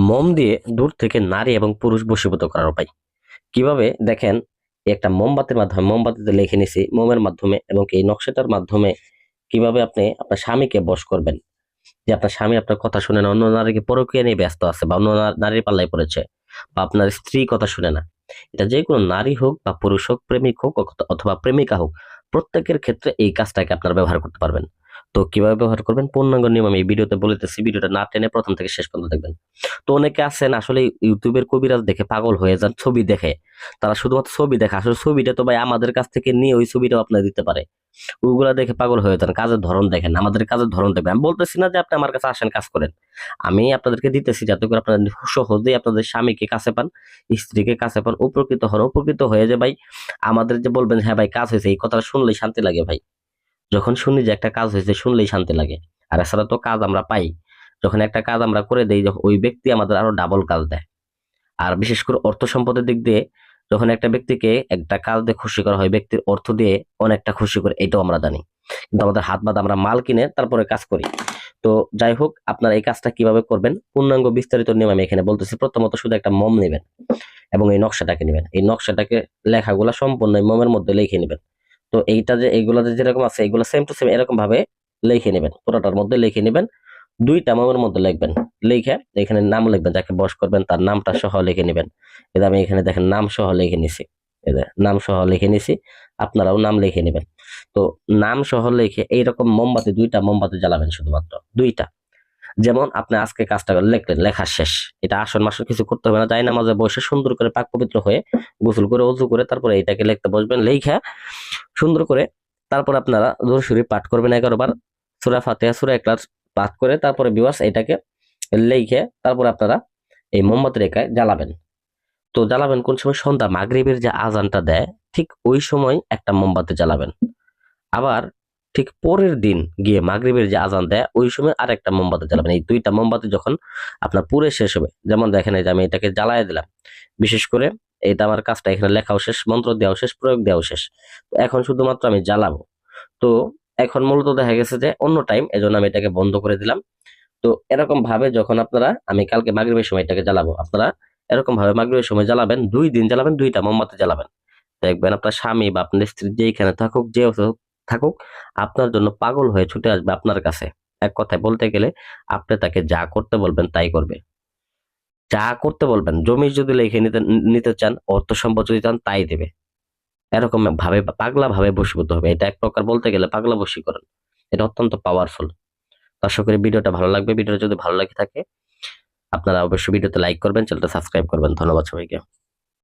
মোম দিয়ে দূর থেকে নারী এবং পুরুষ বশীভূত করার উপায় কিভাবে দেখেন। একটা মোমবাতির মাধ্যমে মোমবাতিতে লিখে নিছি মোমের মাধ্যমে এবং এই নকশাটার মাধ্যমে কিভাবে আপনি আপনার স্বামীকে বশ করবেন। যে আপনার স্বামী আপনার কথা শুনে না, অন্য নারীকে পরকীয়া নিয়ে ব্যস্ত আছে বা অন্য নারীর পাল্লায় পড়েছে, বা আপনার স্ত্রী কথা শুনে না। এটা যে কোনো নারী হোক বা পুরুষ হোক, প্রেমিক হোক অথবা প্রেমিকা হোক, প্রত্যেকের ক্ষেত্রে এই কাজটাকে আপনারা ব্যবহার করতে পারবেন। তো কিভাবে ব্যবহার করবেন পূর্ণাঙ্গ নিয়ম আমি এই ভিডিওতে বলেতেছি, ভিডিওটা না টেনে প্রথম থেকে শেষ পর্যন্ত দেখবেন। তো অনেকে আছেন আসলে ইউটিউবের কবিরাজ দেখে পাগল হয়ে যান, ছবি দেখে। তারা শুধুমাত্র ছবি দেখে, আসলে ছবিটা তো ভাই আমাদের কাছ থেকে নিয়ে ওই ছবিটাও আপনার দিতে পারে। ওগুলা দেখে পাগল হয়ে যান, কাজের ধরন দেখেন, আমাদের কাজের ধরন দেখবেন। আমি বলতেছি না যে আপনি আমার কাছে আসেন কাজ করেন, আমি আপনাদেরকে দিতেছি যাতে করে আপনারা সহজেই আপনাদের স্বামীকে কাছে পান, স্ত্রীকে কাছে পান, উপকৃত হন। উপকৃত হয়ে যে ভাই আমাদের যে বলবেন হ্যাঁ ভাই কাজ হয়েছে, এই কথাটা শুনলেই শান্তি লাগে ভাই। যখন শুনি যে একটা কাজ হয়েছে শুনলেই শান্তি লাগে। আর এছাড়া তো কাজ আমরা পাই, যখন একটা কাজ আমরা করে দেই ওই ব্যক্তি আমাদের আরো ডাবল কাজ দেয়। আর বিশেষ করে অর্থ সম্পদের দিক দিয়ে যখন একটা ব্যক্তিকে একটা কাজ দিয়ে খুশি করা হয়, ব্যক্তির অর্থ দিয়ে অনেকটা খুশি করে, এটাও আমরা জানি। কিন্তু আমাদের হাত বাদ আমরা মাল কিনে তারপরে কাজ করি। তো যাই হোক, আপনারা এই কাজটা কিভাবে করবেন পূর্ণাঙ্গ বিস্তারিত নিয়ম আমি এখানে বলতেছি। প্রথমত শুধু একটা মোম নেবেন এবং এই নকশাটাকে নেবেন, এই নকশাটাকে লেখাগুলা সম্পূর্ণ এই মোমের মধ্যে লিখে নেবেন। তো এইটা যে এইগুলা যে যেরকম আছে এইগুলা সেম টু সেম এরকম ভাবে লিখে নেবেন, পুরোটার মধ্যে লিখে নেবেন। দুইটা মোমের মধ্যে লিখবেন, লিখে এখানে নাম লিখবেন, যাকে বশ করবেন তার নামটা সহ লিখে নেবেন। এটা আমি এখানে দেখেন নাম সহ লিখে নিছি, এই যে নাম সহ লিখে নিছি, আপনারাও নাম লিখে নেবেন। তো নাম সহ লিখে এইরকম মোমবাতি, দুইটা মোমবাতি জ্বালাবেন, শুধুমাত্র দুইটা। যেমন আপনি আজকে কাজটা লিখলেন, লেখা শেষ, এটা আসন মাসন কিছু করতে হবে না, যাই নামাজে বসে সুন্দর করে পাক পবিত্র হয়ে গোসল করে অজু করে তারপরে এইটাকে লিখতে বসবেন। লেখা সুন্দর করে তারপর আপনারা দরুদ শরীফ পাঠ করবেন 11 বার, সূরা ফাতিহা সূরা ইখলাস পাঠ করে তারপরে ভিউয়ার্স এটাকে লিখে তারপর আপনারা এই মোমবাতি রেখায় জ্বালাবেন। তো জ্বালাবেন কোন সময়? সন্ধ্যা মাগরিবের যে আজানটা দেয় ঠিক ওই সময় একটা মোমবাতি জ্বালাবেন। আবার ঠিক পরের দিন গিয়ে মাগরিবের যে আজান দেয় ওই সময় আরেকটা মোমবাতি জ্বালাবেন। এই দুইটা মোমবাতি যখন আপনার পুরে শেষ হবে, যেমন দেখেন এই যে আমি এটাকে জ্বালায় দিলাম, বিশেষ করে এটা আমার কাজটা এখানে লেখাও শেষ, মন্ত্র দেওয়াও শেষ, প্রয়োগ দেওয়াও শেষ। তো এখন শুধুমাত্র আমি জ্বালাবো। তো এখন মূলত দেখা গেছে যে অন্য টাইম, এজন্য আমি এটাকে বন্ধ করে দিলাম। তো এরকম ভাবে যখন আপনারা, আমি কালকে মাগরিবের সময় এটাকে জ্বালাবো, আপনারা এরকম ভাবে মাগরিবের সময় জ্বালাবেন, 2 দিন জ্বালাবেন, দুইটা মোমবাতি জ্বালাবেন। দেখবেন আপনার স্বামী বা আপনার স্ত্রী যেখানে থাকুক, যে থাকুক, আপনার জন্য পাগল হয়ে ছুটে আসবে আপনার কাছে। এক কথায় বলতে গেলে আপনি তাকে যা করতে বলবেন তাই করবে। যা করতে বলবেন, জমি যদি লিখে নিতে নিতে চান, অর্থ সম্পদ যদি চান তাই দেবে। এরকম ভাবে পাগলা ভাবে বশীভূত হবে। এটা এক প্রকার বলতে গেলে পাগলা বশীকরণ। এটা অত্যন্ত পাওয়ারফুল। আশা করি ভিডিওটা ভালো লাগবে। ভিডিওটা যদি ভালো লাগে থাকে আপনারা অবশ্যই ভিডিওতে লাইক করবেন, চ্যানেলটা সাবস্ক্রাইব করবেন। ধন্যবাদ সবাইকে।